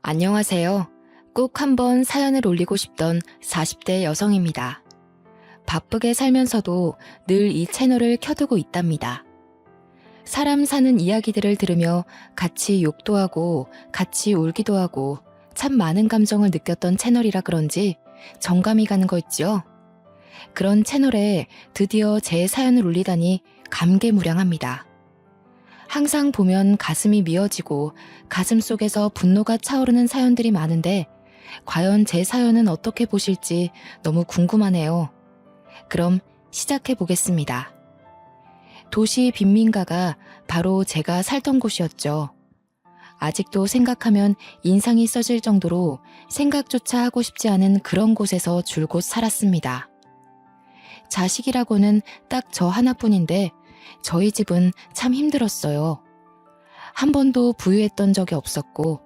안녕하세요. 꼭 한번 사연을 올리고 싶던 40대 여성입니다. 바쁘게 살면서도 늘 이 채널을 켜두고 있답니다. 사람 사는 이야기들을 들으며 같이 욕도 하고 같이 울기도 하고 참 많은 감정을 느꼈던 채널이라 그런지 정감이 가는 거 있죠? 그런 채널에 드디어 제 사연을 올리다니 감개무량합니다. 항상 보면 가슴이 미어지고 가슴 속에서 분노가 차오르는 사연들이 많은데 과연 제 사연은 어떻게 보실지 너무 궁금하네요. 그럼 시작해 보겠습니다. 도시 빈민가가 바로 제가 살던 곳이었죠. 아직도 생각하면 인상이 써질 정도로 생각조차 하고 싶지 않은 그런 곳에서 줄곧 살았습니다. 자식이라고는 딱 저 하나뿐인데 저희 집은 참 힘들었어요. 한 번도 부유했던 적이 없었고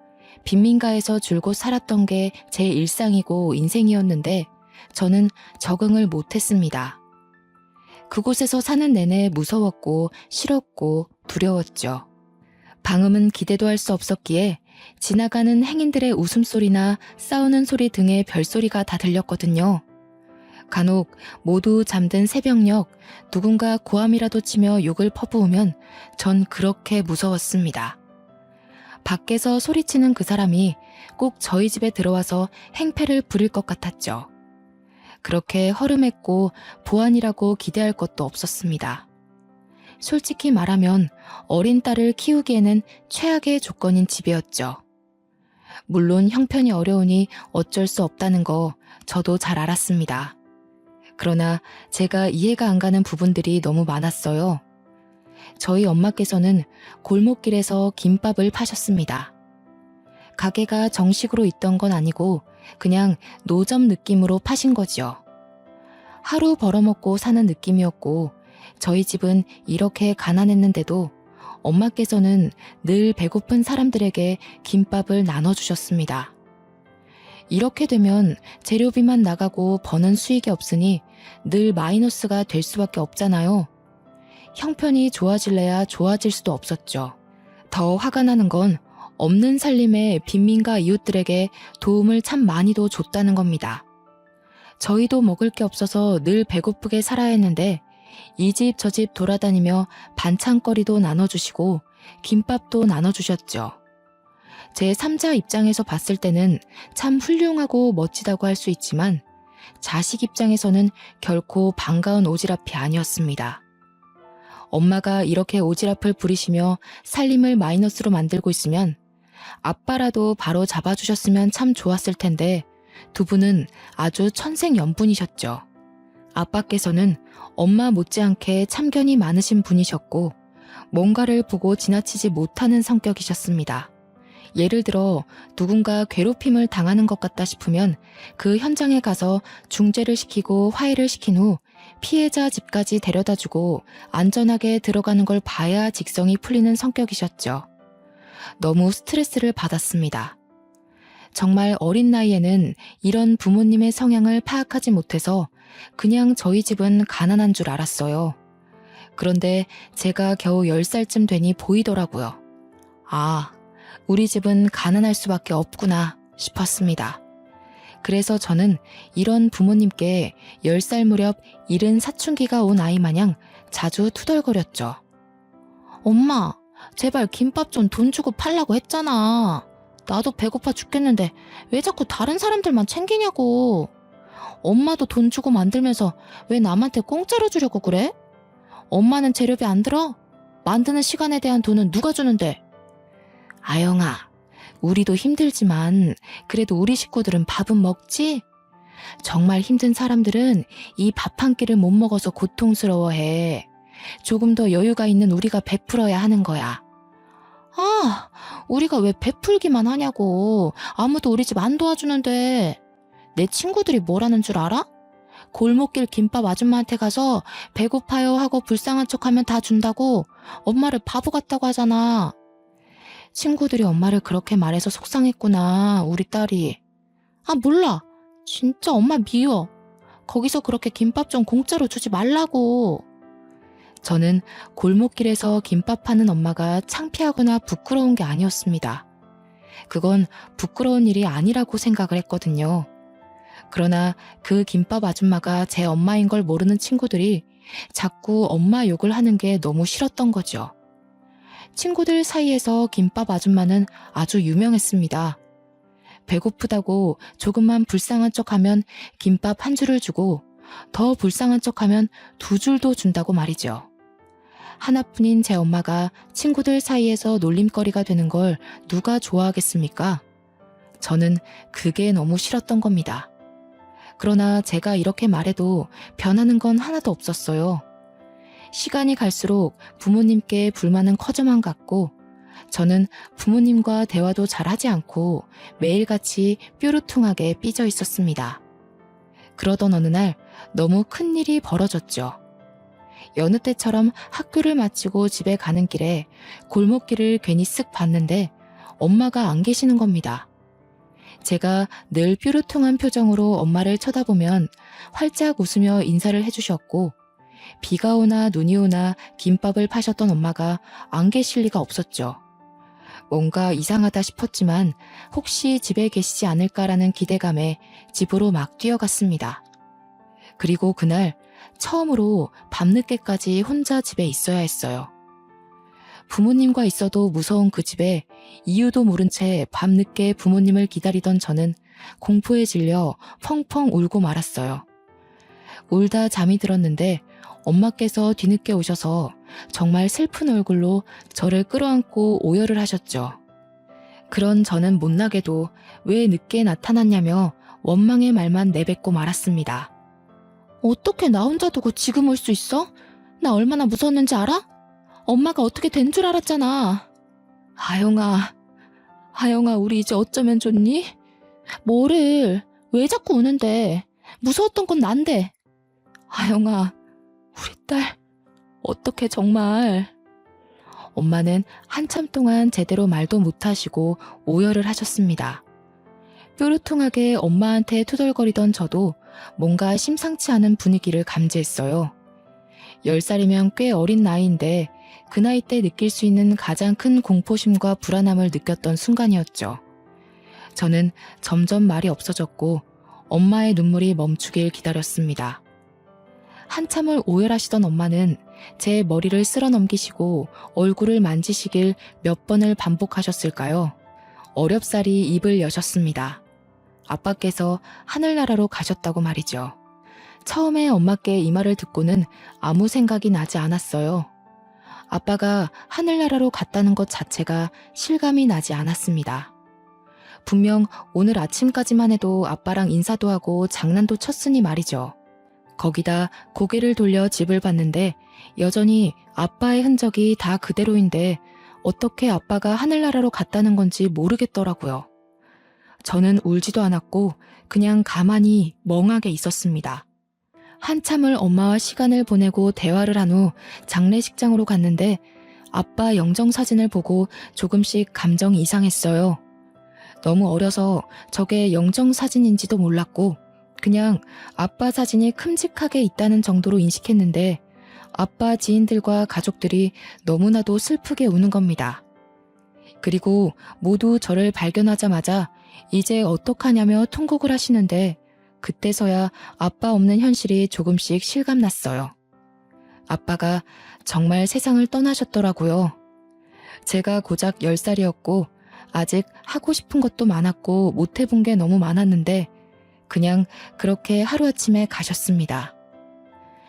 빈민가에서 줄곧 살았던 게 제 일상이고 인생이었는데 저는 적응을 못했습니다. 그곳에서 사는 내내 무서웠고 싫었고 두려웠죠. 방음은 기대도 할 수 없었기에 지나가는 행인들의 웃음소리나 싸우는 소리 등의 별소리가 다 들렸거든요. 간혹 모두 잠든 새벽녘 누군가 고함이라도 치며 욕을 퍼부으면 전 그렇게 무서웠습니다. 밖에서 소리치는 그 사람이 꼭 저희 집에 들어와서 행패를 부릴 것 같았죠. 그렇게 허름했고 보안이라고 기대할 것도 없었습니다. 솔직히 말하면 어린 딸을 키우기에는 최악의 조건인 집이었죠. 물론 형편이 어려우니 어쩔 수 없다는 거 저도 잘 알았습니다. 그러나 제가 이해가 안 가는 부분들이 너무 많았어요. 저희 엄마께서는 골목길에서 김밥을 파셨습니다. 가게가 정식으로 있던 건 아니고 그냥 노점 느낌으로 파신 거지요. 하루 벌어먹고 사는 느낌이었고 저희 집은 이렇게 가난했는데도 엄마께서는 늘 배고픈 사람들에게 김밥을 나눠주셨습니다. 이렇게 되면 재료비만 나가고 버는 수익이 없으니 늘 마이너스가 될 수밖에 없잖아요. 형편이 좋아질래야 좋아질 수도 없었죠. 더 화가 나는 건 없는 살림에 빈민가 이웃들에게 도움을 참 많이도 줬다는 겁니다. 저희도 먹을 게 없어서 늘 배고프게 살아야 했는데 이 집 저 집 돌아다니며 반찬거리도 나눠주시고 김밥도 나눠주셨죠. 제 3자 입장에서 봤을 때는 참 훌륭하고 멋지다고 할 수 있지만 자식 입장에서는 결코 반가운 오지랖이 아니었습니다. 엄마가 이렇게 오지랖을 부리시며 살림을 마이너스로 만들고 있으면 아빠라도 바로 잡아주셨으면 참 좋았을 텐데 두 분은 아주 천생연분이셨죠. 아빠께서는 엄마 못지않게 참견이 많으신 분이셨고 뭔가를 보고 지나치지 못하는 성격이셨습니다. 예를 들어 누군가 괴롭힘을 당하는 것 같다 싶으면 그 현장에 가서 중재를 시키고 화해를 시킨 후 피해자 집까지 데려다주고 안전하게 들어가는 걸 봐야 직성이 풀리는 성격이셨죠. 너무 스트레스를 받았습니다. 정말 어린 나이에는 이런 부모님의 성향을 파악하지 못해서 그냥 저희 집은 가난한 줄 알았어요. 그런데 제가 겨우 10살쯤 되니 보이더라고요. 아, 우리 집은 가난할 수밖에 없구나 싶었습니다. 그래서 저는 이런 부모님께 10살 무렵 이른 사춘기가 온 아이 마냥 자주 투덜거렸죠. 엄마, 제발 김밥 좀 돈 주고 팔라고 했잖아. 나도 배고파 죽겠는데 왜 자꾸 다른 사람들만 챙기냐고. 엄마도 돈 주고 만들면서 왜 남한테 공짜로 주려고 그래? 엄마는 재료비 안 들어? 만드는 시간에 대한 돈은 누가 주는데? 아영아, 우리도 힘들지만 그래도 우리 식구들은 밥은 먹지? 정말 힘든 사람들은 이 밥 한 끼를 못 먹어서 고통스러워해. 조금 더 여유가 있는 우리가 베풀어야 하는 거야. 아, 우리가 왜 베풀기만 하냐고. 아무도 우리 집 안 도와주는데. 내 친구들이 뭐라는 줄 알아? 골목길 김밥 아줌마한테 가서 배고파요 하고 불쌍한 척하면 다 준다고 엄마를 바보 같다고 하잖아. 친구들이 엄마를 그렇게 말해서 속상했구나, 우리 딸이. 아, 몰라. 진짜 엄마 미워. 거기서 그렇게 김밥 좀 공짜로 주지 말라고. 저는 골목길에서 김밥 파는 엄마가 창피하거나 부끄러운 게 아니었습니다. 그건 부끄러운 일이 아니라고 생각을 했거든요. 그러나 그 김밥 아줌마가 제 엄마인 걸 모르는 친구들이 자꾸 엄마 욕을 하는 게 너무 싫었던 거죠. 친구들 사이에서 김밥 아줌마는 아주 유명했습니다. 배고프다고 조금만 불쌍한 척하면 김밥 한 줄을 주고 더 불쌍한 척하면 두 줄도 준다고 말이죠. 하나뿐인 제 엄마가 친구들 사이에서 놀림거리가 되는 걸 누가 좋아하겠습니까? 저는 그게 너무 싫었던 겁니다. 그러나 제가 이렇게 말해도 변하는 건 하나도 없었어요. 시간이 갈수록 부모님께 불만은 커져만 갔고 저는 부모님과 대화도 잘 하지 않고 매일같이 뾰루퉁하게 삐져 있었습니다. 그러던 어느 날 너무 큰 일이 벌어졌죠. 여느 때처럼 학교를 마치고 집에 가는 길에 골목길을 괜히 쓱 봤는데 엄마가 안 계시는 겁니다. 제가 늘 뾰루퉁한 표정으로 엄마를 쳐다보면 활짝 웃으며 인사를 해주셨고 비가 오나 눈이 오나 김밥을 파셨던 엄마가 안 계실 리가 없었죠. 뭔가 이상하다 싶었지만 혹시 집에 계시지 않을까라는 기대감에 집으로 막 뛰어갔습니다. 그리고 그날 처음으로 밤늦게까지 혼자 집에 있어야 했어요. 부모님과 있어도 무서운 그 집에 이유도 모른 채 밤늦게 부모님을 기다리던 저는 공포에 질려 펑펑 울고 말았어요. 울다 잠이 들었는데 엄마께서 뒤늦게 오셔서 정말 슬픈 얼굴로 저를 끌어안고 오열을 하셨죠. 그런 저는 못나게도 왜 늦게 나타났냐며 원망의 말만 내뱉고 말았습니다. 어떻게 나 혼자 두고 지금 올 수 있어? 나 얼마나 무서웠는지 알아? 엄마가 어떻게 된 줄 알았잖아. 아영아 우리 이제 어쩌면 좋니? 뭐를 왜 자꾸 우는데? 무서웠던 건 난데. 아영아 우리 딸 어떡해 정말. 엄마는 한참 동안 제대로 말도 못하시고 오열을 하셨습니다. 뾰루퉁하게 엄마한테 투덜거리던 저도 뭔가 심상치 않은 분위기를 감지했어요. 10살이면 꽤 어린 나이인데 그 나이 때 느낄 수 있는 가장 큰 공포심과 불안함을 느꼈던 순간이었죠. 저는 점점 말이 없어졌고 엄마의 눈물이 멈추길 기다렸습니다. 한참을 오열하시던 엄마는 제 머리를 쓸어 넘기시고 얼굴을 만지시길 몇 번을 반복하셨을까요? 어렵사리 입을 여셨습니다. 아빠께서 하늘나라로 가셨다고 말이죠. 처음에 엄마께 이 말을 듣고는 아무 생각이 나지 않았어요. 아빠가 하늘나라로 갔다는 것 자체가 실감이 나지 않았습니다. 분명 오늘 아침까지만 해도 아빠랑 인사도 하고 장난도 쳤으니 말이죠. 거기다 고개를 돌려 집을 봤는데 여전히 아빠의 흔적이 다 그대로인데 어떻게 아빠가 하늘나라로 갔다는 건지 모르겠더라고요. 저는 울지도 않았고 그냥 가만히 멍하게 있었습니다. 한참을 엄마와 시간을 보내고 대화를 한 후 장례식장으로 갔는데 아빠 영정사진을 보고 조금씩 감정이 이상했어요. 너무 어려서 저게 영정사진인지도 몰랐고 그냥 아빠 사진이 큼직하게 있다는 정도로 인식했는데 아빠 지인들과 가족들이 너무나도 슬프게 우는 겁니다. 그리고 모두 저를 발견하자마자 이제 어떡하냐며 통곡을 하시는데 그때서야 아빠 없는 현실이 조금씩 실감났어요. 아빠가 정말 세상을 떠나셨더라고요. 제가 고작 10살이었고 아직 하고 싶은 것도 많았고 못 해본 게 너무 많았는데 그냥 그렇게 하루아침에 가셨습니다.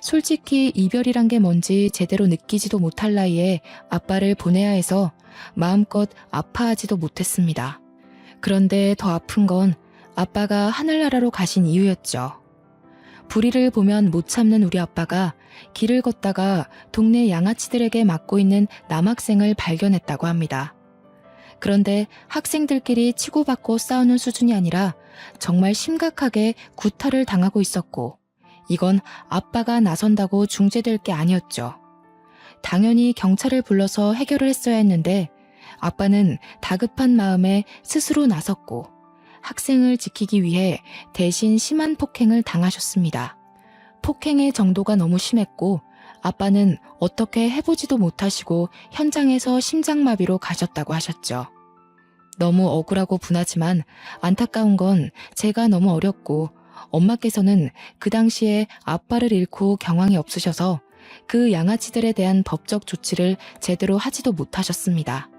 솔직히 이별이란 게 뭔지 제대로 느끼지도 못할 나이에 아빠를 보내야 해서 마음껏 아파하지도 못했습니다. 그런데 더 아픈 건 아빠가 하늘나라로 가신 이유였죠. 불의를 보면 못 참는 우리 아빠가 길을 걷다가 동네 양아치들에게 맞고 있는 남학생을 발견했다고 합니다. 그런데 학생들끼리 치고받고 싸우는 수준이 아니라 정말 심각하게 구타를 당하고 있었고 이건 아빠가 나선다고 중재될 게 아니었죠. 당연히 경찰을 불러서 해결을 했어야 했는데 아빠는 다급한 마음에 스스로 나섰고 학생을 지키기 위해 대신 심한 폭행을 당하셨습니다. 폭행의 정도가 너무 심했고 아빠는 어떻게 해보지도 못하시고 현장에서 심장마비로 가셨다고 하셨죠. 너무 억울하고 분하지만 안타까운 건 제가 너무 어렸고 엄마께서는 그 당시에 아빠를 잃고 경황이 없으셔서 그 양아치들에 대한 법적 조치를 제대로 하지도 못하셨습니다.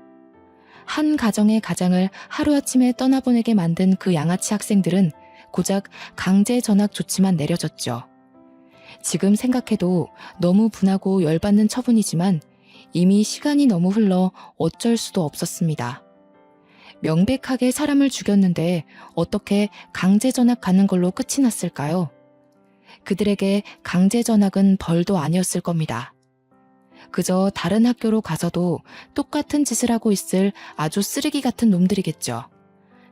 한 가정의 가장을 하루아침에 떠나보내게 만든 그 양아치 학생들은 고작 강제 전학 조치만 내려졌죠. 지금 생각해도 너무 분하고 열받는 처분이지만 이미 시간이 너무 흘러 어쩔 수도 없었습니다. 명백하게 사람을 죽였는데 어떻게 강제 전학 가는 걸로 끝이 났을까요? 그들에게 강제 전학은 벌도 아니었을 겁니다. 그저 다른 학교로 가서도 똑같은 짓을 하고 있을 아주 쓰레기 같은 놈들이겠죠.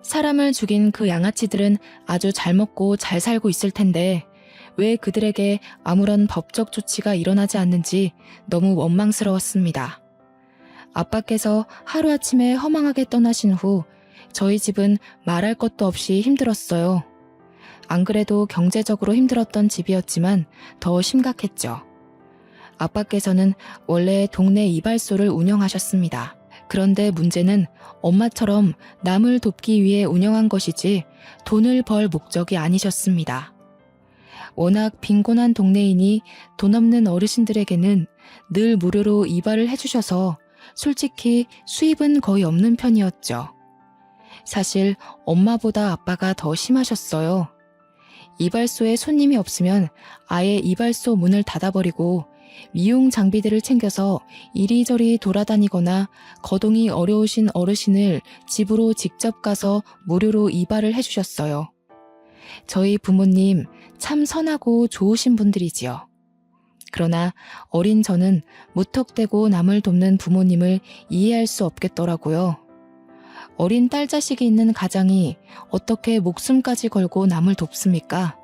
사람을 죽인 그 양아치들은 아주 잘 먹고 잘 살고 있을 텐데 왜 그들에게 아무런 법적 조치가 일어나지 않는지 너무 원망스러웠습니다. 아빠께서 하루아침에 허망하게 떠나신 후 저희 집은 말할 것도 없이 힘들었어요. 안 그래도 경제적으로 힘들었던 집이었지만 더 심각했죠. 아빠께서는 원래 동네 이발소를 운영하셨습니다. 그런데 문제는 엄마처럼 남을 돕기 위해 운영한 것이지 돈을 벌 목적이 아니셨습니다. 워낙 빈곤한 동네이니 돈 없는 어르신들에게는 늘 무료로 이발을 해주셔서 솔직히 수입은 거의 없는 편이었죠. 사실 엄마보다 아빠가 더 심하셨어요. 이발소에 손님이 없으면 아예 이발소 문을 닫아버리고 미용 장비들을 챙겨서 이리저리 돌아다니거나 거동이 어려우신 어르신을 집으로 직접 가서 무료로 이발을 해주셨어요. 저희 부모님 참 선하고 좋으신 분들이지요. 그러나 어린 저는 무턱대고 남을 돕는 부모님을 이해할 수 없겠더라고요. 어린 딸 자식이 있는 가장이 어떻게 목숨까지 걸고 남을 돕습니까?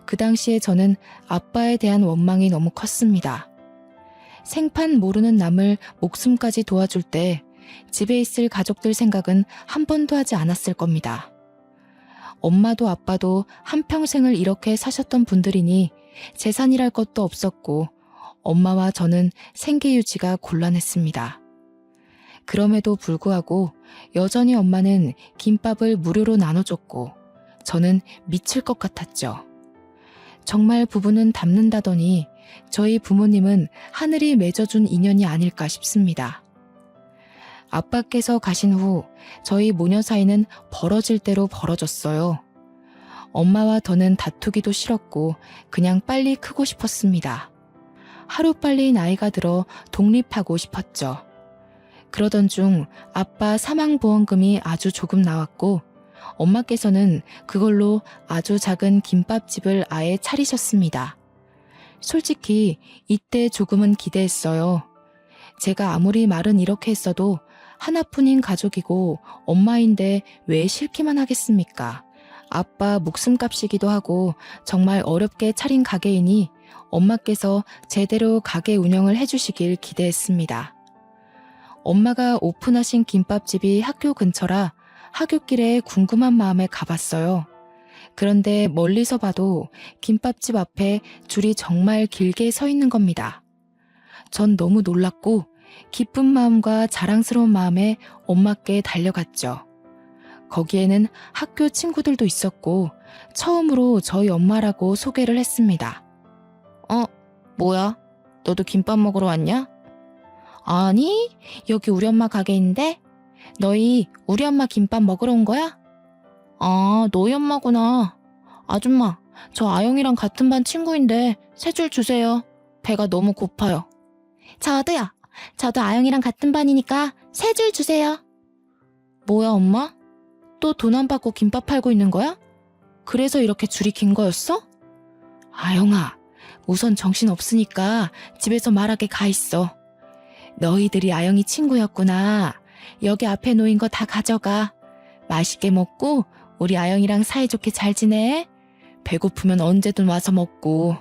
그 당시에 저는 아빠에 대한 원망이 너무 컸습니다. 생판 모르는 남을 목숨까지 도와줄 때 집에 있을 가족들 생각은 한 번도 하지 않았을 겁니다. 엄마도 아빠도 한평생을 이렇게 사셨던 분들이니 재산이랄 것도 없었고 엄마와 저는 생계 유지가 곤란했습니다. 그럼에도 불구하고 여전히 엄마는 김밥을 무료로 나눠줬고 저는 미칠 것 같았죠. 정말 부부는 닮는다더니 저희 부모님은 하늘이 맺어준 인연이 아닐까 싶습니다. 아빠께서 가신 후 저희 모녀 사이는 벌어질 대로 벌어졌어요. 엄마와 더는 다투기도 싫었고 그냥 빨리 크고 싶었습니다. 하루빨리 나이가 들어 독립하고 싶었죠. 그러던 중 아빠 사망보험금이 아주 조금 나왔고 엄마께서는 그걸로 아주 작은 김밥집을 아예 차리셨습니다. 솔직히 이때 조금은 기대했어요. 제가 아무리 말은 이렇게 했어도 하나뿐인 가족이고 엄마인데 왜 싫기만 하겠습니까? 아빠 목숨값이기도 하고 정말 어렵게 차린 가게이니 엄마께서 제대로 가게 운영을 해주시길 기대했습니다. 엄마가 오픈하신 김밥집이 학교 근처라 하굣길에 궁금한 마음에 가봤어요. 그런데 멀리서 봐도 김밥집 앞에 줄이 정말 길게 서 있는 겁니다. 전 너무 놀랐고 기쁜 마음과 자랑스러운 마음에 엄마께 달려갔죠. 거기에는 학교 친구들도 있었고 처음으로 저희 엄마라고 소개를 했습니다. 뭐야? 너도 김밥 먹으러 왔냐? 아니, 여기 우리 엄마 가게인데? 너희 우리 엄마 김밥 먹으러 온 거야? 아, 너희 엄마구나. 아줌마, 저 아영이랑 같은 반 친구인데 세 줄 주세요. 배가 너무 고파요. 저도요. 저도 아영이랑 같은 반이니까 세 줄 주세요. 뭐야, 엄마? 또 돈 안 받고 김밥 팔고 있는 거야? 그래서 이렇게 줄이 긴 거였어? 아영아, 우선 정신 없으니까 집에서 말하게 가 있어. 너희들이 아영이 친구였구나. 여기 앞에 놓인 거 다 가져가. 맛있게 먹고 우리 아영이랑 사이좋게 잘 지내. 배고프면 언제든 와서 먹고.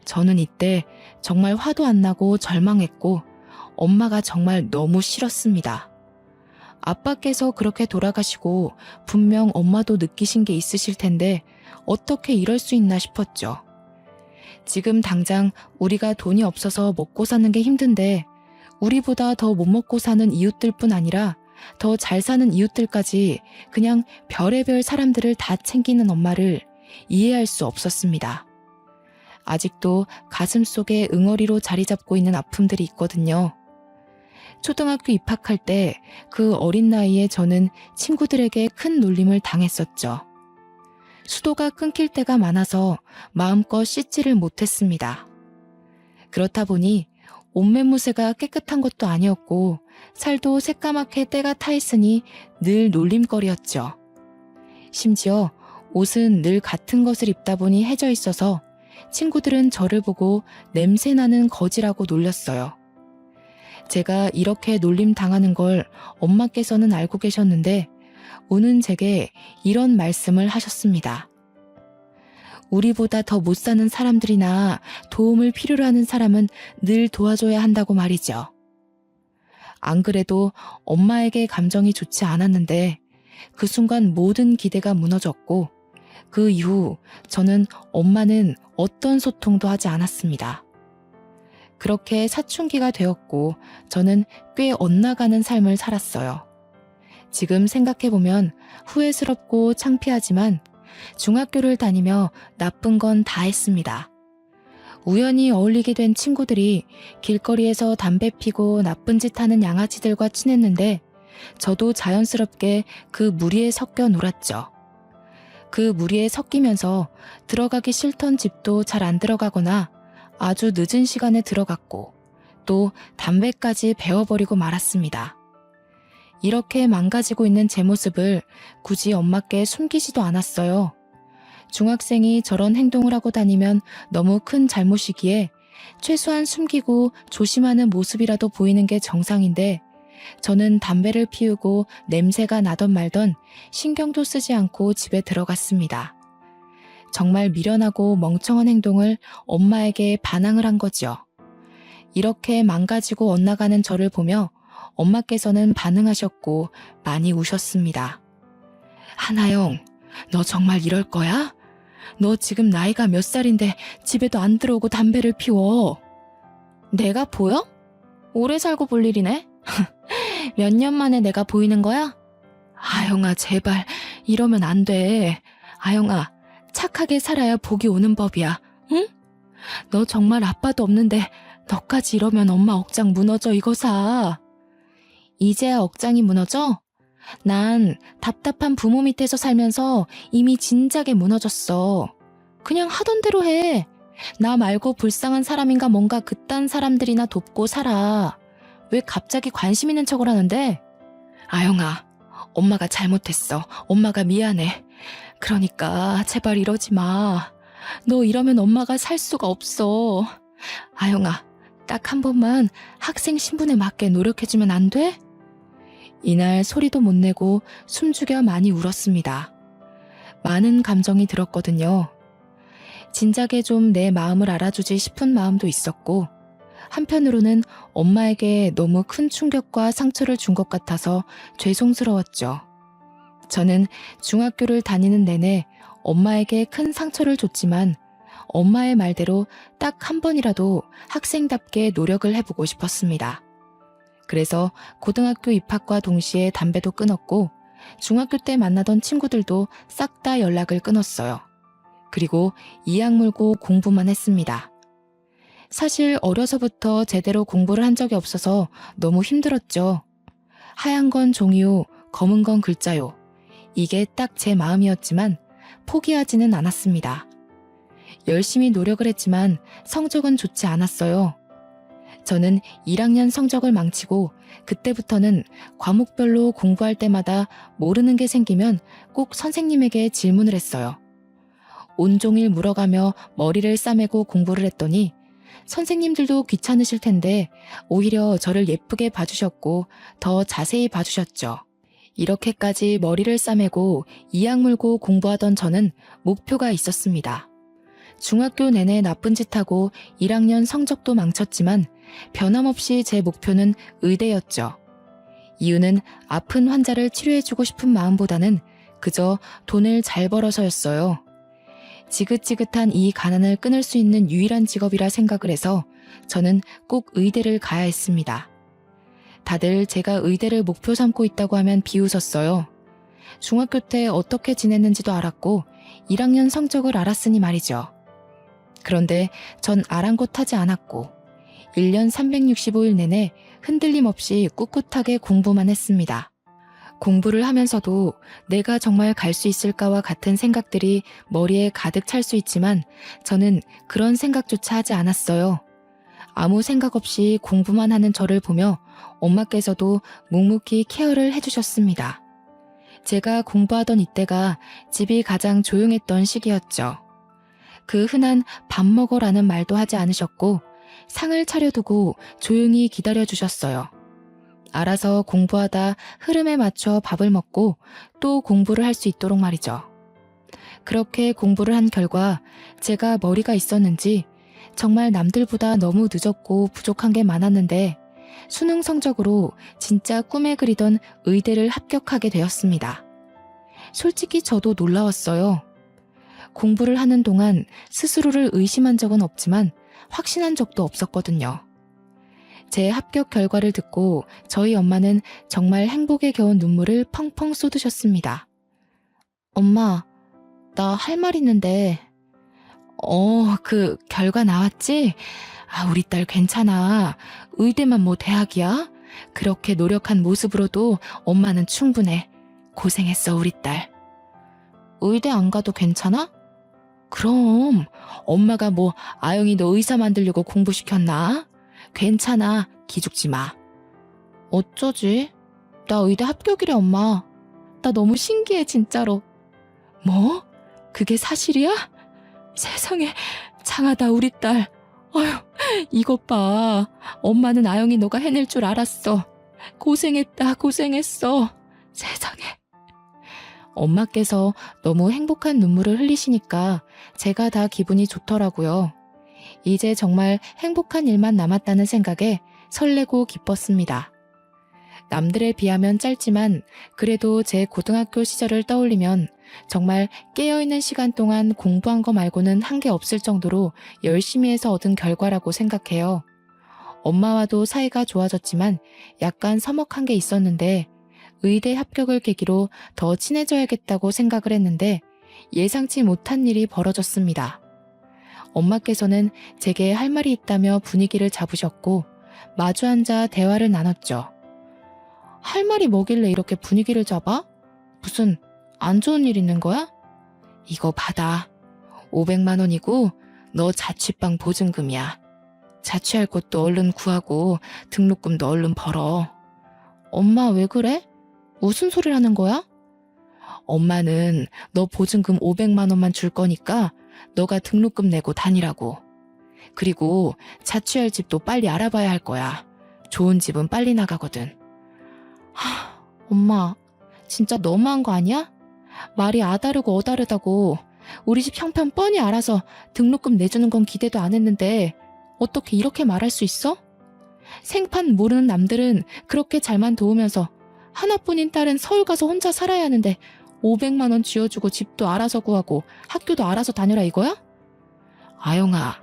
저는 이때 정말 화도 안 나고 절망했고 엄마가 정말 너무 싫었습니다. 아빠께서 그렇게 돌아가시고 분명 엄마도 느끼신 게 있으실 텐데 어떻게 이럴 수 있나 싶었죠. 지금 당장 우리가 돈이 없어서 먹고 사는 게 힘든데 우리보다 더 못 먹고 사는 이웃들 뿐 아니라 더 잘 사는 이웃들까지 그냥 별의별 사람들을 다 챙기는 엄마를 이해할 수 없었습니다. 아직도 가슴속에 응어리로 자리 잡고 있는 아픔들이 있거든요. 초등학교 입학할 때 그 어린 나이에 저는 친구들에게 큰 놀림을 당했었죠. 수도가 끊길 때가 많아서 마음껏 씻지를 못했습니다. 그렇다 보니 옷매무새가 깨끗한 것도 아니었고 살도 새까맣게 때가 타 있으니 늘 놀림거리였죠. 심지어 옷은 늘 같은 것을 입다 보니 해져 있어서 친구들은 저를 보고 냄새나는 거지라고 놀렸어요. 제가 이렇게 놀림 당하는 걸 엄마께서는 알고 계셨는데 우는 제게 이런 말씀을 하셨습니다. 우리보다 더 못 사는 사람들이나 도움을 필요로 하는 사람은 늘 도와줘야 한다고 말이죠. 안 그래도 엄마에게 감정이 좋지 않았는데 그 순간 모든 기대가 무너졌고 그 이후 저는 엄마는 어떤 소통도 하지 않았습니다. 그렇게 사춘기가 되었고 저는 꽤 엇나가는 삶을 살았어요. 지금 생각해보면 후회스럽고 창피하지만 중학교를 다니며 나쁜 건 다 했습니다. 우연히 어울리게 된 친구들이 길거리에서 담배 피고 나쁜 짓 하는 양아치들과 친했는데 저도 자연스럽게 그 무리에 섞여 놀았죠. 그 무리에 섞이면서 들어가기 싫던 집도 잘 안 들어가거나 아주 늦은 시간에 들어갔고 또 담배까지 배워버리고 말았습니다. 이렇게 망가지고 있는 제 모습을 굳이 엄마께 숨기지도 않았어요. 중학생이 저런 행동을 하고 다니면 너무 큰 잘못이기에 최소한 숨기고 조심하는 모습이라도 보이는 게 정상인데 저는 담배를 피우고 냄새가 나던 말던 신경도 쓰지 않고 집에 들어갔습니다. 정말 미련하고 멍청한 행동을 엄마에게 반항을 한 거죠. 이렇게 망가지고 엇나가는 저를 보며 엄마께서는 반응하셨고 많이 우셨습니다. 하나영, 너 정말 이럴 거야? 너 지금 나이가 몇 살인데 집에도 안 들어오고 담배를 피워. 내가 보여? 오래 살고 볼 일이네? 몇 년 만에 내가 보이는 거야? 아영아, 제발 이러면 안 돼. 아영아, 착하게 살아야 복이 오는 법이야. 응? 너 정말 아빠도 없는데 너까지 이러면 엄마 억장 무너져 이거사. 이제야 억장이 무너져? 난 답답한 부모 밑에서 살면서 이미 진작에 무너졌어. 그냥 하던 대로 해. 나 말고 불쌍한 사람인가 뭔가 그딴 사람들이나 돕고 살아. 왜 갑자기 관심 있는 척을 하는데? 아영아, 엄마가 잘못했어. 엄마가 미안해. 그러니까 제발 이러지 마. 너 이러면 엄마가 살 수가 없어. 아영아, 딱 한 번만 학생 신분에 맞게 노력해주면 안 돼? 이날 소리도 못 내고 숨죽여 많이 울었습니다. 많은 감정이 들었거든요. 진작에 좀 내 마음을 알아주지 싶은 마음도 있었고 한편으로는 엄마에게 너무 큰 충격과 상처를 준 것 같아서 죄송스러웠죠. 저는 중학교를 다니는 내내 엄마에게 큰 상처를 줬지만 엄마의 말대로 딱 한 번이라도 학생답게 노력을 해보고 싶었습니다. 그래서 고등학교 입학과 동시에 담배도 끊었고 중학교 때 만나던 친구들도 싹 다 연락을 끊었어요. 그리고 이악 물고 공부만 했습니다. 사실 어려서부터 제대로 공부를 한 적이 없어서 너무 힘들었죠. 하얀 건 종이요, 검은 건 글자요. 이게 딱 제 마음이었지만 포기하지는 않았습니다. 열심히 노력을 했지만 성적은 좋지 않았어요. 저는 1학년 성적을 망치고 그때부터는 과목별로 공부할 때마다 모르는 게 생기면 꼭 선생님에게 질문을 했어요. 온종일 물어가며 머리를 싸매고 공부를 했더니 선생님들도 귀찮으실 텐데 오히려 저를 예쁘게 봐주셨고 더 자세히 봐주셨죠. 이렇게까지 머리를 싸매고 이악 물고 공부하던 저는 목표가 있었습니다. 중학교 내내 나쁜 짓 하고 1학년 성적도 망쳤지만 변함없이 제 목표는 의대였죠. 이유는 아픈 환자를 치료해주고 싶은 마음보다는 그저 돈을 잘 벌어서였어요. 지긋지긋한 이 가난을 끊을 수 있는 유일한 직업이라 생각을 해서 저는 꼭 의대를 가야 했습니다. 다들 제가 의대를 목표 삼고 있다고 하면 비웃었어요. 중학교 때 어떻게 지냈는지도 알았고 1학년 성적을 알았으니 말이죠. 그런데 전 아랑곳하지 않았고 1년 365일 내내 흔들림 없이 꿋꿋하게 공부만 했습니다. 공부를 하면서도 내가 정말 갈 수 있을까와 같은 생각들이 머리에 가득 찰 수 있지만 저는 그런 생각조차 하지 않았어요. 아무 생각 없이 공부만 하는 저를 보며 엄마께서도 묵묵히 케어를 해주셨습니다. 제가 공부하던 이때가 집이 가장 조용했던 시기였죠. 그 흔한 밥 먹어라는 말도 하지 않으셨고 상을 차려두고 조용히 기다려주셨어요. 알아서 공부하다 흐름에 맞춰 밥을 먹고 또 공부를 할 수 있도록 말이죠. 그렇게 공부를 한 결과 제가 머리가 있었는지 정말 남들보다 너무 늦었고 부족한 게 많았는데 수능 성적으로 진짜 꿈에 그리던 의대를 합격하게 되었습니다. 솔직히 저도 놀라웠어요. 공부를 하는 동안 스스로를 의심한 적은 없지만 확신한 적도 없었거든요. 제 합격 결과를 듣고 저희 엄마는 정말 행복에 겨운 눈물을 펑펑 쏟으셨습니다. 엄마, 나 할 말 있는데. 그 결과 나왔지? 우리 딸 괜찮아. 의대만 뭐 대학이야? 그렇게 노력한 모습으로도 엄마는 충분해. 고생했어, 우리 딸. 의대 안 가도 괜찮아? 그럼 엄마가 뭐 아영이 너 의사 만들려고 공부시켰나? 괜찮아, 기죽지 마. 어쩌지? 나 의대 합격이래, 엄마. 나 너무 신기해, 진짜로. 뭐? 그게 사실이야? 세상에, 장하다, 우리 딸. 어휴, 이것 봐. 엄마는 아영이 너가 해낼 줄 알았어. 고생했다, 고생했어. 세상에. 엄마께서 너무 행복한 눈물을 흘리시니까 제가 다 기분이 좋더라고요. 이제 정말 행복한 일만 남았다는 생각에 설레고 기뻤습니다. 남들에 비하면 짧지만 그래도 제 고등학교 시절을 떠올리면 정말 깨어있는 시간 동안 공부한 거 말고는 한 게 없을 정도로 열심히 해서 얻은 결과라고 생각해요. 엄마와도 사이가 좋아졌지만 약간 서먹한 게 있었는데 의대 합격을 계기로 더 친해져야겠다고 생각을 했는데 예상치 못한 일이 벌어졌습니다. 엄마께서는 제게 할 말이 있다며 분위기를 잡으셨고 마주 앉아 대화를 나눴죠. 할 말이 뭐길래 이렇게 분위기를 잡아? 무슨 안 좋은 일 있는 거야? 이거 받아. 500만 원이고 너 자취방 보증금이야. 자취할 곳도 얼른 구하고 등록금도 얼른 벌어. 엄마 왜 그래? 무슨 소리를 하는 거야? 엄마는 너 보증금 500만 원만 줄 거니까 너가 등록금 내고 다니라고. 그리고 자취할 집도 빨리 알아봐야 할 거야. 좋은 집은 빨리 나가거든. 엄마, 진짜 너무한 거 아니야? 말이 아다르고 어다르다고. 우리 집 형편 뻔히 알아서 등록금 내주는 건 기대도 안 했는데 어떻게 이렇게 말할 수 있어? 생판 모르는 남들은 그렇게 잘만 도우면서 하나뿐인 딸은 서울 가서 혼자 살아야 하는데 500만 원 쥐어주고 집도 알아서 구하고 학교도 알아서 다녀라 이거야? 아영아,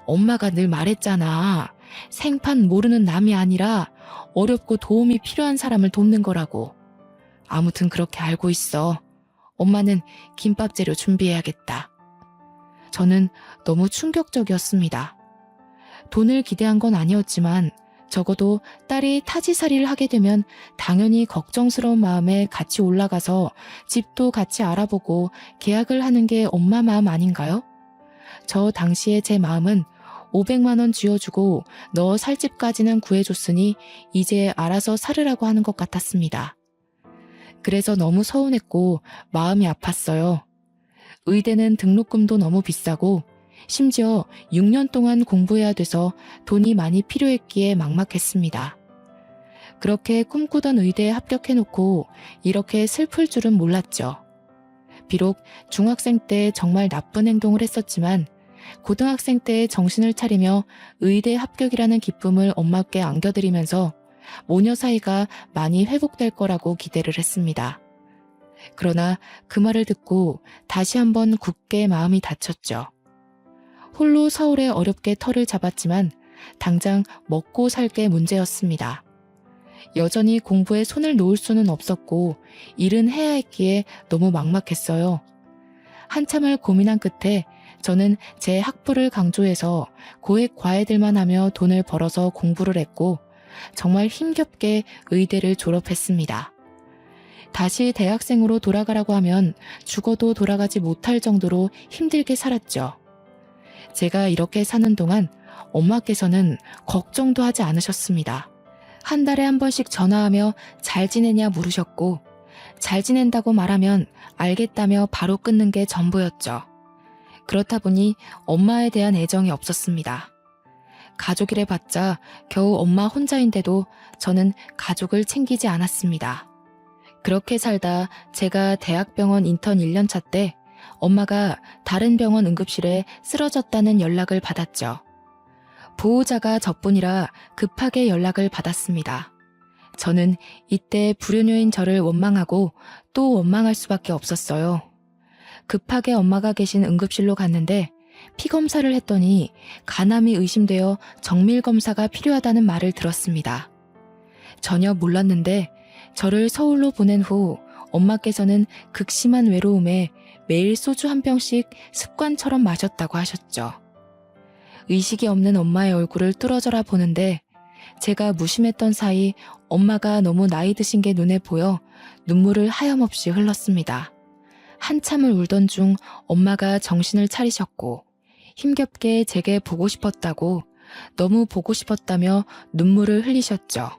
엄마가 늘 말했잖아. 생판 모르는 남이 아니라 어렵고 도움이 필요한 사람을 돕는 거라고. 아무튼 그렇게 알고 있어. 엄마는 김밥 재료 준비해야겠다. 저는 너무 충격적이었습니다. 돈을 기대한 건 아니었지만 적어도 딸이 타지살이를 하게 되면 당연히 걱정스러운 마음에 같이 올라가서 집도 같이 알아보고 계약을 하는 게 엄마 마음 아닌가요? 저 당시에 제 마음은 500만 원 쥐어주고 너 살 집까지는 구해줬으니 이제 알아서 살으라고 하는 것 같았습니다. 그래서 너무 서운했고 마음이 아팠어요. 의대는 등록금도 너무 비싸고 심지어 6년 동안 공부해야 돼서 돈이 많이 필요했기에 막막했습니다. 그렇게 꿈꾸던 의대에 합격해놓고 이렇게 슬플 줄은 몰랐죠. 비록 중학생 때 정말 나쁜 행동을 했었지만 고등학생 때 정신을 차리며 의대 합격이라는 기쁨을 엄마께 안겨드리면서 모녀 사이가 많이 회복될 거라고 기대를 했습니다. 그러나 그 말을 듣고 다시 한번 굳게 마음이 다쳤죠. 홀로 서울에 어렵게 터를 잡았지만 당장 먹고 살 게 문제였습니다. 여전히 공부에 손을 놓을 수는 없었고 일은 해야 했기에 너무 막막했어요. 한참을 고민한 끝에 저는 제 학부를 강조해서 고액 과외들만 하며 돈을 벌어서 공부를 했고 정말 힘겹게 의대를 졸업했습니다. 다시 대학생으로 돌아가라고 하면 죽어도 돌아가지 못할 정도로 힘들게 살았죠. 제가 이렇게 사는 동안 엄마께서는 걱정도 하지 않으셨습니다. 한 달에 한 번씩 전화하며 잘 지내냐 물으셨고 잘 지낸다고 말하면 알겠다며 바로 끊는 게 전부였죠. 그렇다 보니 엄마에 대한 애정이 없었습니다. 가족이래 봤자 겨우 엄마 혼자인데도 저는 가족을 챙기지 않았습니다. 그렇게 살다 제가 대학병원 인턴 1년차 때 엄마가 다른 병원 응급실에 쓰러졌다는 연락을 받았죠. 보호자가 저뿐이라 급하게 연락을 받았습니다. 저는 이때 불효녀인 저를 원망하고 또 원망할 수밖에 없었어요. 급하게 엄마가 계신 응급실로 갔는데 피검사를 했더니 간암이 의심되어 정밀검사가 필요하다는 말을 들었습니다. 전혀 몰랐는데 저를 서울로 보낸 후 엄마께서는 극심한 외로움에 매일 소주 한 병씩 습관처럼 마셨다고 하셨죠. 의식이 없는 엄마의 얼굴을 뚫어져라 보는데 제가 무심했던 사이 엄마가 너무 나이 드신 게 눈에 보여 눈물을 하염없이 흘렀습니다. 한참을 울던 중 엄마가 정신을 차리셨고 힘겹게 제게 보고 싶었다고 너무 보고 싶었다며 눈물을 흘리셨죠.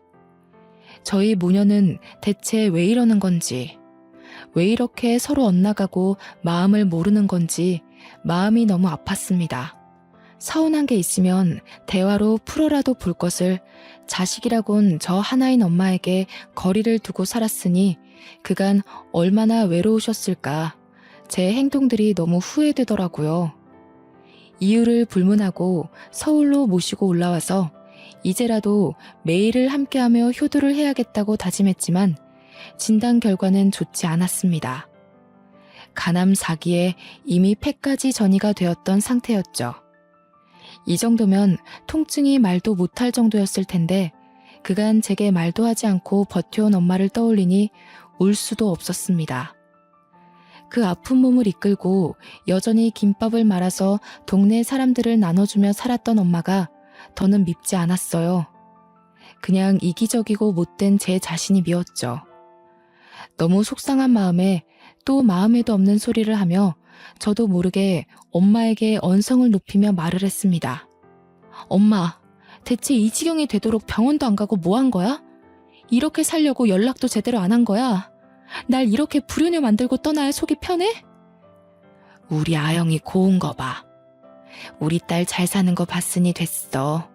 저희 모녀는 대체 왜 이러는 건지, 왜 이렇게 서로 엇나가고 마음을 모르는 건지 마음이 너무 아팠습니다. 서운한 게 있으면 대화로 풀어라도 볼 것을 자식이라곤 저 하나인 엄마에게 거리를 두고 살았으니 그간 얼마나 외로우셨을까. 제 행동들이 너무 후회되더라고요. 이유를 불문하고 서울로 모시고 올라와서 이제라도 매일을 함께하며 효도를 해야겠다고 다짐했지만 진단 결과는 좋지 않았습니다. 간암 4기에 이미 폐까지 전이가 되었던 상태였죠. 이 정도면 통증이 말도 못할 정도였을 텐데 그간 제게 말도 하지 않고 버텨온 엄마를 떠올리니 울 수도 없었습니다. 그 아픈 몸을 이끌고 여전히 김밥을 말아서 동네 사람들을 나눠주며 살았던 엄마가 더는 밉지 않았어요. 그냥 이기적이고 못된 제 자신이 미웠죠. 너무 속상한 마음에 또 마음에도 없는 소리를 하며 저도 모르게 엄마에게 언성을 높이며 말을 했습니다. 엄마, 대체 이 지경이 되도록 병원도 안 가고 뭐 한 거야? 이렇게 살려고 연락도 제대로 안 한 거야? 날 이렇게 불효녀 만들고 떠나야 속이 편해? 우리 아영이 고운 거 봐. 우리 딸 잘 사는 거 봤으니 됐어.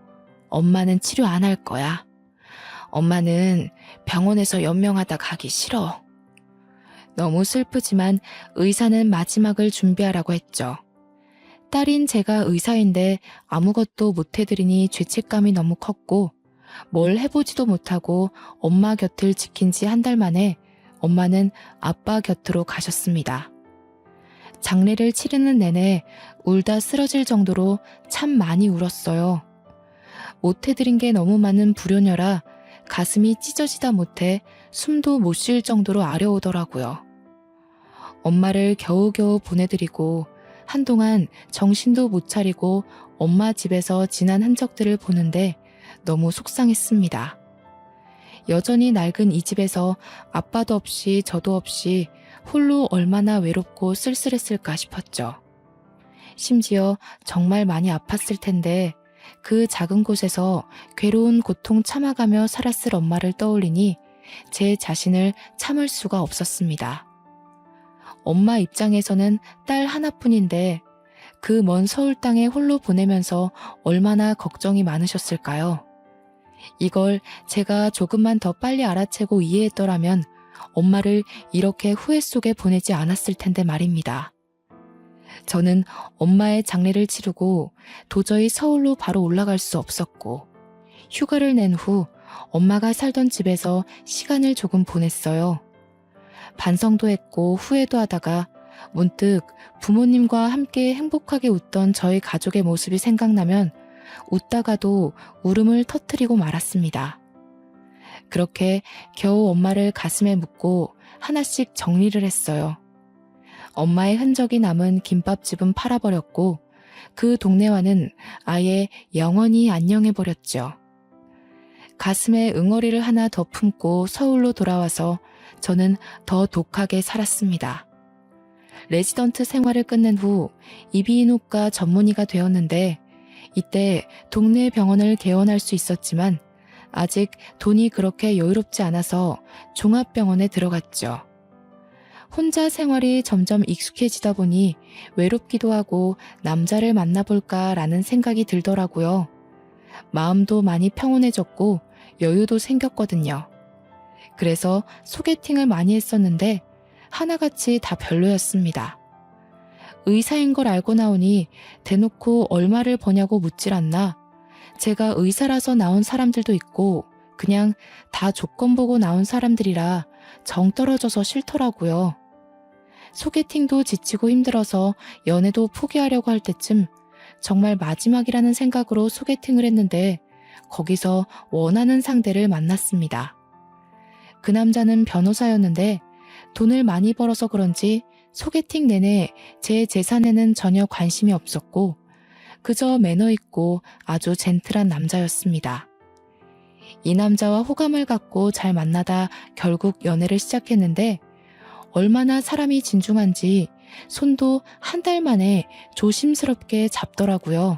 엄마는 치료 안 할 거야. 엄마는 병원에서 연명하다 가기 싫어. 너무 슬프지만 의사는 마지막을 준비하라고 했죠. 딸인 제가 의사인데 아무것도 못 해드리니 죄책감이 너무 컸고 뭘 해보지도 못하고 엄마 곁을 지킨 지 한 달 만에 엄마는 아빠 곁으로 가셨습니다. 장례를 치르는 내내 울다 쓰러질 정도로 참 많이 울었어요. 못 해드린 게 너무 많은 불효녀라 가슴이 찢어지다 못해 숨도 못 쉴 정도로 아려오더라고요. 엄마를 겨우겨우 보내드리고 한동안 정신도 못 차리고 엄마 집에서 지난 흔적들을 보는데 너무 속상했습니다. 여전히 낡은 이 집에서 아빠도 없이 저도 없이 홀로 얼마나 외롭고 쓸쓸했을까 싶었죠. 심지어 정말 많이 아팠을 텐데 그 작은 곳에서 괴로운 고통 참아가며 살았을 엄마를 떠올리니 제 자신을 참을 수가 없었습니다. 엄마 입장에서는 딸 하나뿐인데 그 먼 서울 땅에 홀로 보내면서 얼마나 걱정이 많으셨을까요? 이걸 제가 조금만 더 빨리 알아채고 이해했더라면 엄마를 이렇게 후회 속에 보내지 않았을 텐데 말입니다. 저는 엄마의 장례를 치르고 도저히 서울로 바로 올라갈 수 없었고 휴가를 낸 후 엄마가 살던 집에서 시간을 조금 보냈어요. 반성도 했고 후회도 하다가 문득 부모님과 함께 행복하게 웃던 저희 가족의 모습이 생각나면 웃다가도 울음을 터뜨리고 말았습니다. 그렇게 겨우 엄마를 가슴에 묻고 하나씩 정리를 했어요. 엄마의 흔적이 남은 김밥집은 팔아버렸고 그 동네와는 아예 영원히 안녕해버렸죠. 가슴에 응어리를 하나 더 품고 서울로 돌아와서 저는 더 독하게 살았습니다. 레지던트 생활을 끝낸 후 이비인후과 전문의가 되었는데 이때 동네 병원을 개원할 수 있었지만 아직 돈이 그렇게 여유롭지 않아서 종합병원에 들어갔죠. 혼자 생활이 점점 익숙해지다 보니 외롭기도 하고 남자를 만나볼까라는 생각이 들더라고요. 마음도 많이 평온해졌고 여유도 생겼거든요. 그래서 소개팅을 많이 했었는데 하나같이 다 별로였습니다. 의사인 걸 알고 나오니 대놓고 얼마를 버냐고 묻질 않나. 제가 의사라서 나온 사람들도 있고 그냥 다 조건 보고 나온 사람들이라 정 떨어져서 싫더라고요. 소개팅도 지치고 힘들어서 연애도 포기하려고 할 때쯤 정말 마지막이라는 생각으로 소개팅을 했는데 거기서 원하는 상대를 만났습니다. 그 남자는 변호사였는데 돈을 많이 벌어서 그런지 소개팅 내내 제 재산에는 전혀 관심이 없었고 그저 매너 있고 아주 젠틀한 남자였습니다. 이 남자와 호감을 갖고 잘 만나다 결국 연애를 시작했는데 얼마나 사람이 진중한지 손도 한 달 만에 조심스럽게 잡더라고요.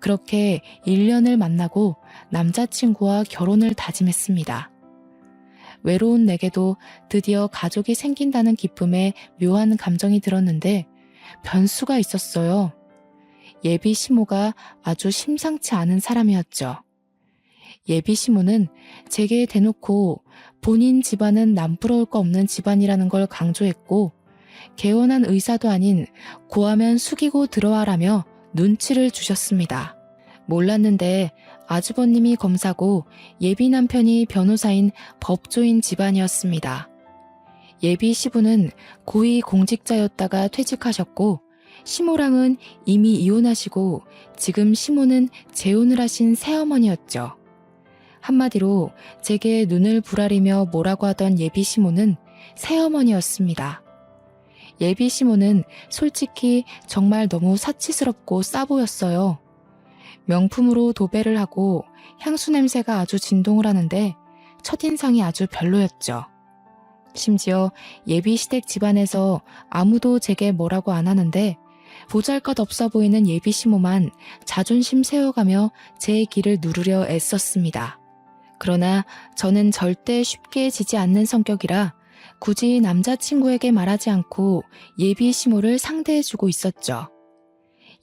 그렇게 1년을 만나고 남자친구와 결혼을 다짐했습니다. 외로운 내게도 드디어 가족이 생긴다는 기쁨에 묘한 감정이 들었는데 변수가 있었어요. 예비 시모가 아주 심상치 않은 사람이었죠. 예비 시모는 제게 대놓고 본인 집안은 남부러울 거 없는 집안이라는 걸 강조했고 개원한 의사도 아닌 고하면 숙이고 들어와라며 눈치를 주셨습니다. 몰랐는데 아주버님이 검사고 예비 남편이 변호사인 법조인 집안이었습니다. 예비 시부는 고위 공직자였다가 퇴직하셨고 시모랑은 이미 이혼하시고 지금 시모는 재혼을 하신 새어머니였죠. 한마디로 제게 눈을 부라리며 뭐라고 하던 예비 시모는 새어머니였습니다. 예비 시모는 솔직히 정말 너무 사치스럽고 싸 보였어요. 명품으로 도배를 하고 향수 냄새가 아주 진동을 하는데 첫인상이 아주 별로였죠. 심지어 예비 시댁 집안에서 아무도 제게 뭐라고 안 하는데 보잘것없어 보이는 예비 시모만 자존심 세워가며 제 길을 누르려 애썼습니다. 그러나 저는 절대 쉽게 지지 않는 성격이라 굳이 남자친구에게 말하지 않고 예비 시모를 상대해주고 있었죠.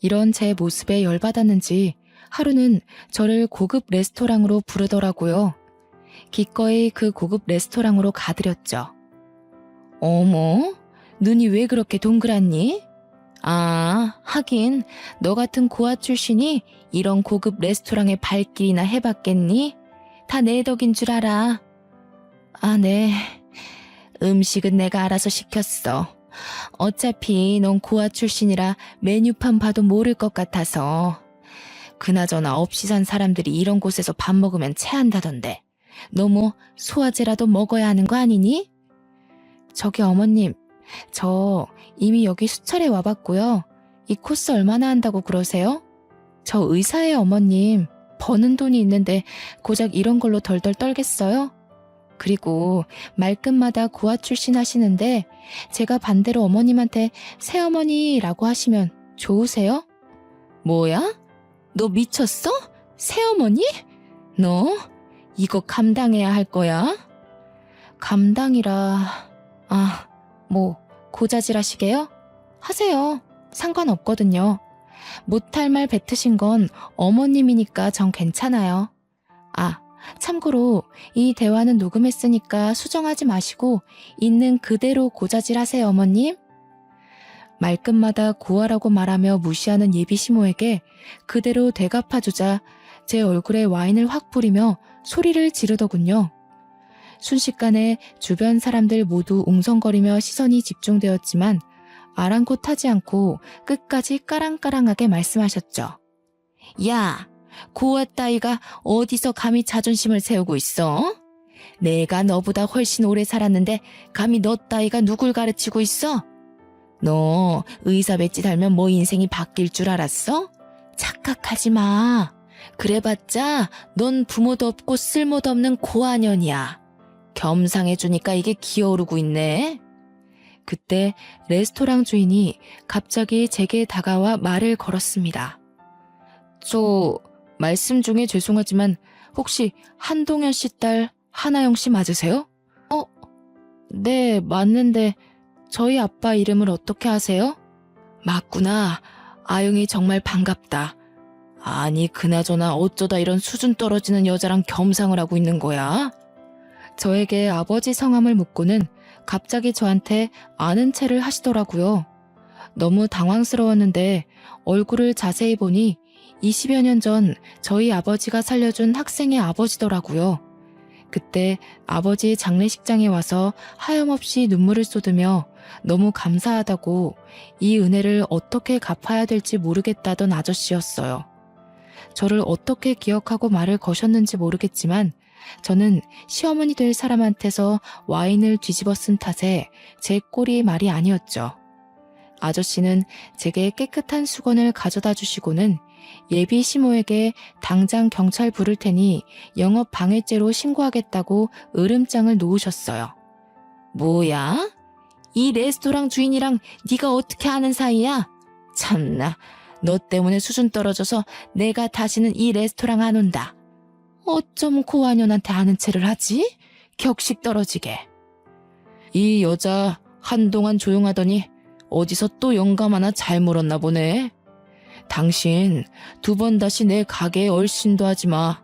이런 제 모습에 열받았는지 하루는 저를 고급 레스토랑으로 부르더라고요. 기꺼이 그 고급 레스토랑으로 가드렸죠. 어머, 눈이 왜 그렇게 동그랗니? 아, 하긴 너 같은 고아 출신이 이런 고급 레스토랑에 발길이나 해봤겠니? 다 내 덕인 줄 알아. 아, 네. 음식은 내가 알아서 시켰어. 어차피 넌 고아 출신이라 메뉴판 봐도 모를 것 같아서. 그나저나 없이 산 사람들이 이런 곳에서 밥 먹으면 체한다던데. 너 뭐 소화제라도 먹어야 하는 거 아니니? 저기 어머님, 저 이미 여기 수차례 와봤고요. 이 코스 얼마나 한다고 그러세요? 저 의사예요, 어머님. 버는 돈이 있는데 고작 이런 걸로 덜덜 떨겠어요? 그리고 말끝마다 고아 출신 하시는데 제가 반대로 어머님한테 새어머니라고 하시면 좋으세요? 뭐야? 너 미쳤어? 새어머니? 너 이거 감당해야 할 거야? 감당이라... 뭐 고자질 하시게요? 하세요. 상관없거든요. 못할 말 뱉으신 건 어머님이니까 전 괜찮아요. 참고로 이 대화는 녹음했으니까 수정하지 마시고 있는 그대로 고자질 하세요, 어머님. 말끝마다 고아라고 말하며 무시하는 예비 시모에게 그대로 되갚아주자 제 얼굴에 와인을 확 뿌리며 소리를 지르더군요. 순식간에 주변 사람들 모두 웅성거리며 시선이 집중되었지만 아랑곳하지 않고 끝까지 까랑까랑하게 말씀하셨죠. 야, 고아 따위가 어디서 감히 자존심을 세우고 있어? 내가 너보다 훨씬 오래 살았는데 감히 너 따위가 누굴 가르치고 있어? 너 의사 배지 달면 뭐 인생이 바뀔 줄 알았어? 착각하지 마. 그래봤자 넌 부모도 없고 쓸모도 없는 고아년이야. 겸상해주니까 이게 기어오르고 있네. 그때 레스토랑 주인이 갑자기 제게 다가와 말을 걸었습니다. 저 말씀 중에 죄송하지만 혹시 한동현 씨 딸 하나영 씨 맞으세요? 네, 맞는데 저희 아빠 이름을 어떻게 아세요? 맞구나. 아영이 정말 반갑다. 아니, 그나저나 어쩌다 이런 수준 떨어지는 여자랑 겸상을 하고 있는 거야? 저에게 아버지 성함을 묻고는 갑자기 저한테 아는 체를 하시더라고요. 너무 당황스러웠는데 얼굴을 자세히 보니 20여 년 전 저희 아버지가 살려준 학생의 아버지더라고요. 그때 아버지 장례식장에 와서 하염없이 눈물을 쏟으며 너무 감사하다고 이 은혜를 어떻게 갚아야 될지 모르겠다던 아저씨였어요. 저를 어떻게 기억하고 말을 거셨는지 모르겠지만 저는 시어머니 될 사람한테서 와인을 뒤집어 쓴 탓에 제 꼴이 말이 아니었죠. 아저씨는 제게 깨끗한 수건을 가져다 주시고는 예비 시모에게 당장 경찰 부를 테니 영업 방해죄로 신고하겠다고 으름장을 놓으셨어요. 뭐야? 이 레스토랑 주인이랑 네가 어떻게 아는 사이야? 참나, 너 때문에 수준 떨어져서 내가 다시는 이 레스토랑 안 온다. 어쩜 고아년한테 아는 체를 하지? 격식 떨어지게. 이 여자 한동안 조용하더니 어디서 또 영감 하나 잘 물었나 보네. 당신 2번 다시 내 가게에 얼씬도 하지 마.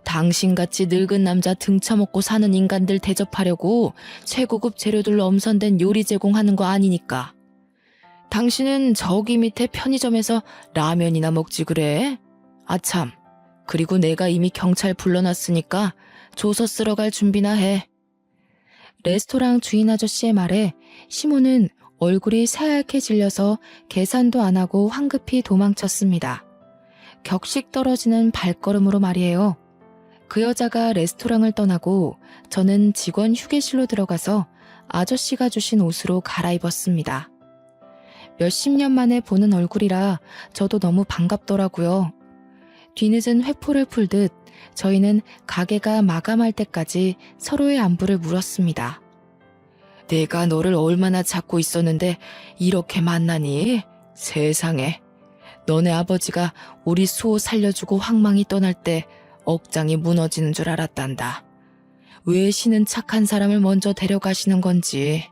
당신같이 늙은 남자 등쳐먹고 사는 인간들 대접하려고 최고급 재료들로 엄선된 요리 제공하는 거 아니니까. 당신은 저기 밑에 편의점에서 라면이나 먹지 그래? 아참, 그리고 내가 이미 경찰 불러놨으니까 조서 쓰러 갈 준비나 해. 레스토랑 주인 아저씨의 말에 시모는 얼굴이 새하얗게 질려서 계산도 안 하고 황급히 도망쳤습니다. 격식 떨어지는 발걸음으로 말이에요. 그 여자가 레스토랑을 떠나고 저는 직원 휴게실로 들어가서 아저씨가 주신 옷으로 갈아입었습니다. 몇십 년 만에 보는 얼굴이라 저도 너무 반갑더라고요. 뒤늦은 회포를 풀듯 저희는 가게가 마감할 때까지 서로의 안부를 물었습니다. 내가 너를 얼마나 찾고 있었는데 이렇게 만나니? 세상에. 너네 아버지가 우리 수호 살려주고 황망히 떠날 때 억장이 무너지는 줄 알았단다. 왜 신은 착한 사람을 먼저 데려가시는 건지.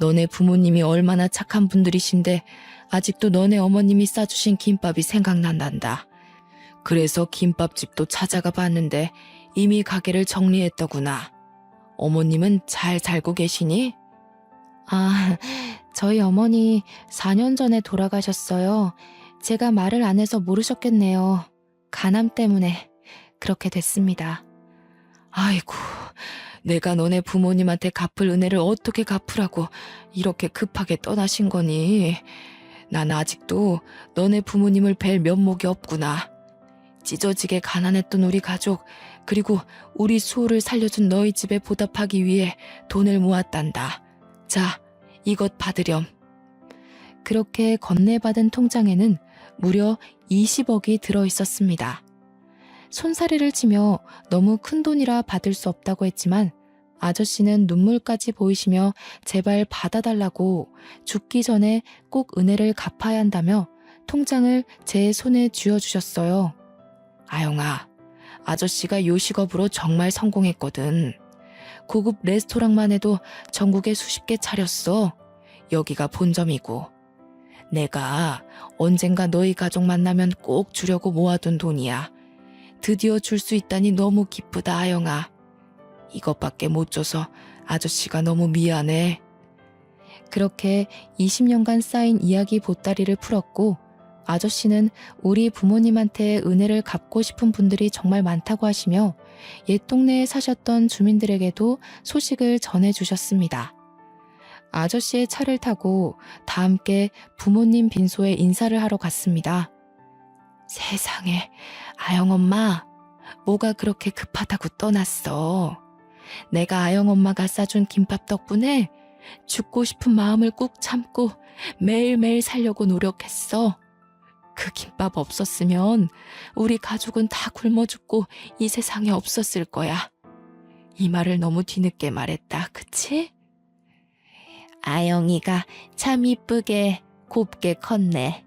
너네 부모님이 얼마나 착한 분들이신데 아직도 너네 어머님이 싸주신 김밥이 생각난단다. 그래서 김밥집도 찾아가 봤는데 이미 가게를 정리했더구나. 어머님은 잘 살고 계시니? 아, 저희 어머니 4년 전에 돌아가셨어요. 제가 말을 안 해서 모르셨겠네요. 간암 때문에 그렇게 됐습니다. 아이고, 내가 너네 부모님한테 갚을 은혜를 어떻게 갚으라고 이렇게 급하게 떠나신 거니? 난 아직도 너네 부모님을 뵐 면목이 없구나. 찢어지게 가난했던 우리 가족, 그리고 우리 수호를 살려준 너희 집에 보답하기 위해 돈을 모았단다. 자, 이것 받으렴. 그렇게 건네받은 통장에는 무려 20억이 들어있었습니다. 손사래를 치며 너무 큰 돈이라 받을 수 없다고 했지만 아저씨는 눈물까지 보이시며 제발 받아달라고 죽기 전에 꼭 은혜를 갚아야 한다며 통장을 제 손에 쥐어주셨어요. 아영아, 아저씨가 요식업으로 정말 성공했거든. 고급 레스토랑만 해도 전국에 수십 개 차렸어. 여기가 본점이고. 내가 언젠가 너희 가족 만나면 꼭 주려고 모아둔 돈이야. 드디어 줄 수 있다니 너무 기쁘다, 아영아. 이것밖에 못 줘서 아저씨가 너무 미안해. 그렇게 20년간 쌓인 이야기 보따리를 풀었고 아저씨는 우리 부모님한테 은혜를 갚고 싶은 분들이 정말 많다고 하시며 옛 동네에 사셨던 주민들에게도 소식을 전해주셨습니다. 아저씨의 차를 타고 다 함께 부모님 빈소에 인사를 하러 갔습니다. 세상에, 아영 엄마, 뭐가 그렇게 급하다고 떠났어. 내가 아영 엄마가 싸준 김밥 덕분에 죽고 싶은 마음을 꾹 참고 매일매일 살려고 노력했어. 그 김밥 없었으면 우리 가족은 다 굶어 죽고 이 세상에 없었을 거야. 이 말을 너무 뒤늦게 말했다, 그치? 아영이가 참 이쁘게 곱게 컸네.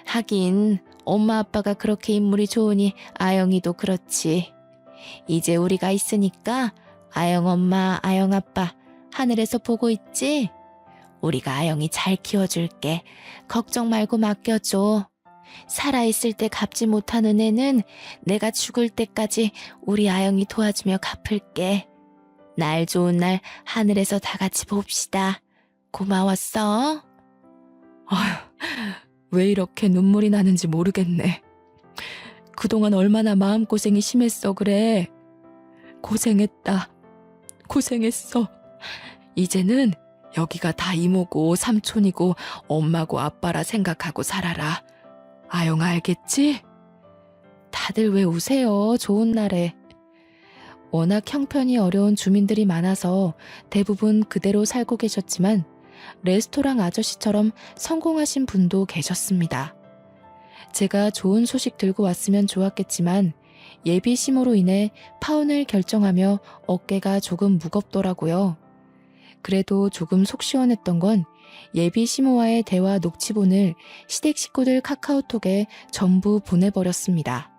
하긴 엄마 아빠가 그렇게 인물이 좋으니 아영이도 그렇지. 이제 우리가 있으니까 아영 엄마, 아영 아빠 하늘에서 보고 있지? 우리가 아영이 잘 키워줄게. 걱정 말고 맡겨줘. 살아있을 때 갚지 못하는 애는 내가 죽을 때까지 우리 아영이 도와주며 갚을게. 날 좋은 날 하늘에서 다 같이 봅시다. 고마웠어. 아휴, 왜 이렇게 눈물이 나는지 모르겠네. 그동안 얼마나 마음고생이 심했어 그래. 고생했다. 고생했어. 이제는 여기가 다 이모고 삼촌이고 엄마고 아빠라 생각하고 살아라. 아영아 알겠지? 다들 왜 우세요? 좋은 날에. 워낙 형편이 어려운 주민들이 많아서 대부분 그대로 살고 계셨지만 레스토랑 아저씨처럼 성공하신 분도 계셨습니다. 제가 좋은 소식 들고 왔으면 좋았겠지만 예비 시모로 인해 파혼을 결정하며 어깨가 조금 무겁더라고요. 그래도 조금 속 시원했던 건 예비 시모와의 대화 녹취본을 시댁 식구들 카카오톡에 전부 보내버렸습니다.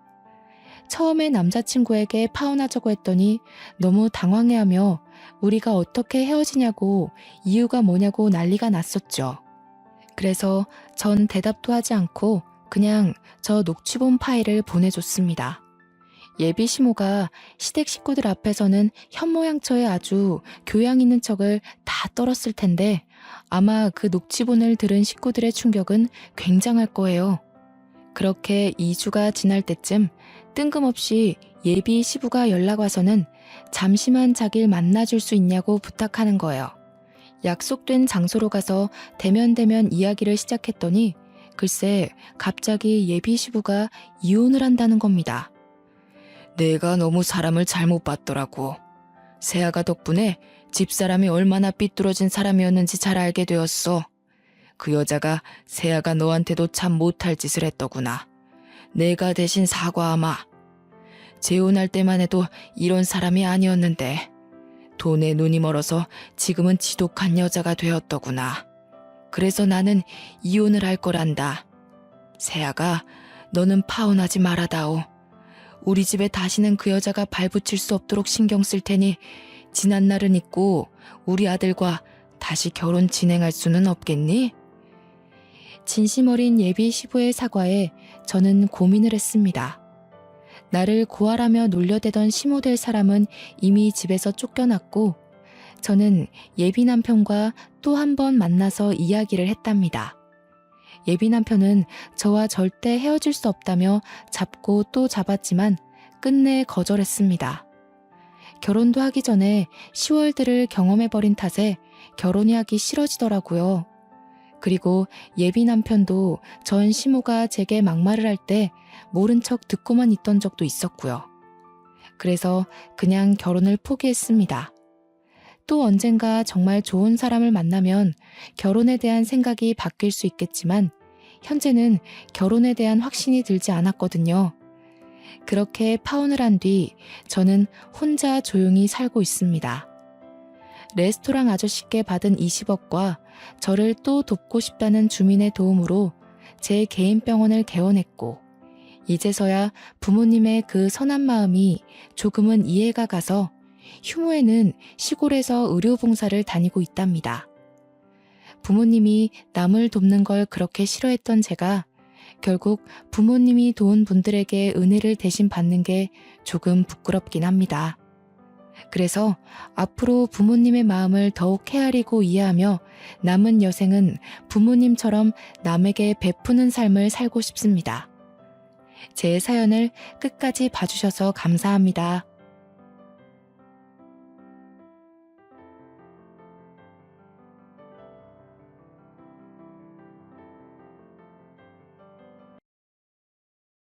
처음에 남자친구에게 파혼하자고 했더니 너무 당황해하며 우리가 어떻게 헤어지냐고 이유가 뭐냐고 난리가 났었죠. 그래서 전 대답도 하지 않고 그냥 저 녹취본 파일을 보내줬습니다. 예비 시모가 시댁 식구들 앞에서는 현모양처에 아주 교양 있는 척을 다 떨었을 텐데 아마 그 녹취본을 들은 식구들의 충격은 굉장할 거예요. 그렇게 2주가 지날 때쯤 뜬금없이 예비 시부가 연락 와서는 잠시만 자기를 만나줄 수 있냐고 부탁하는 거예요. 약속된 장소로 가서 대면대면 이야기를 시작했더니 글쎄 갑자기 예비 시부가 이혼을 한다는 겁니다. 내가 너무 사람을 잘못 봤더라고. 세아가 덕분에 집사람이 얼마나 삐뚤어진 사람이었는지 잘 알게 되었어. 그 여자가 세아가 너한테도 참 못할 짓을 했더구나. 내가 대신 사과하마. 재혼할 때만 해도 이런 사람이 아니었는데 돈에 눈이 멀어서 지금은 지독한 여자가 되었더구나. 그래서 나는 이혼을 할 거란다. 세아가 너는 파혼하지 말아다오. 우리 집에 다시는 그 여자가 발붙일 수 없도록 신경 쓸 테니 지난 날은 잊고 우리 아들과 다시 결혼 진행할 수는 없겠니? 진심 어린 예비 시부의 사과에 저는 고민을 했습니다. 나를 고아라며 놀려대던 시모될 사람은 이미 집에서 쫓겨났고 저는 예비 남편과 또 한 번 만나서 이야기를 했답니다. 예비 남편은 저와 절대 헤어질 수 없다며 잡고 또 잡았지만 끝내 거절했습니다. 결혼도 하기 전에 시월들을 경험해버린 탓에 결혼이 하기 싫어지더라고요. 그리고 예비 남편도 전 시모가 제게 막말을 할 때 모른 척 듣고만 있던 적도 있었고요. 그래서 그냥 결혼을 포기했습니다. 또 언젠가 정말 좋은 사람을 만나면 결혼에 대한 생각이 바뀔 수 있겠지만 현재는 결혼에 대한 확신이 들지 않았거든요. 그렇게 파혼을 한 뒤 저는 혼자 조용히 살고 있습니다. 레스토랑 아저씨께 받은 20억과 저를 또 돕고 싶다는 주민의 도움으로 제 개인 병원을 개원했고 이제서야 부모님의 그 선한 마음이 조금은 이해가 가서 휴무에는 시골에서 의료봉사를 다니고 있답니다. 부모님이 남을 돕는 걸 그렇게 싫어했던 제가 결국 부모님이 도운 분들에게 은혜를 대신 받는 게 조금 부끄럽긴 합니다. 그래서 앞으로 부모님의 마음을 더욱 헤아리고 이해하며 남은 여생은 부모님처럼 남에게 베푸는 삶을 살고 싶습니다. 제 사연을 끝까지 봐주셔서 감사합니다.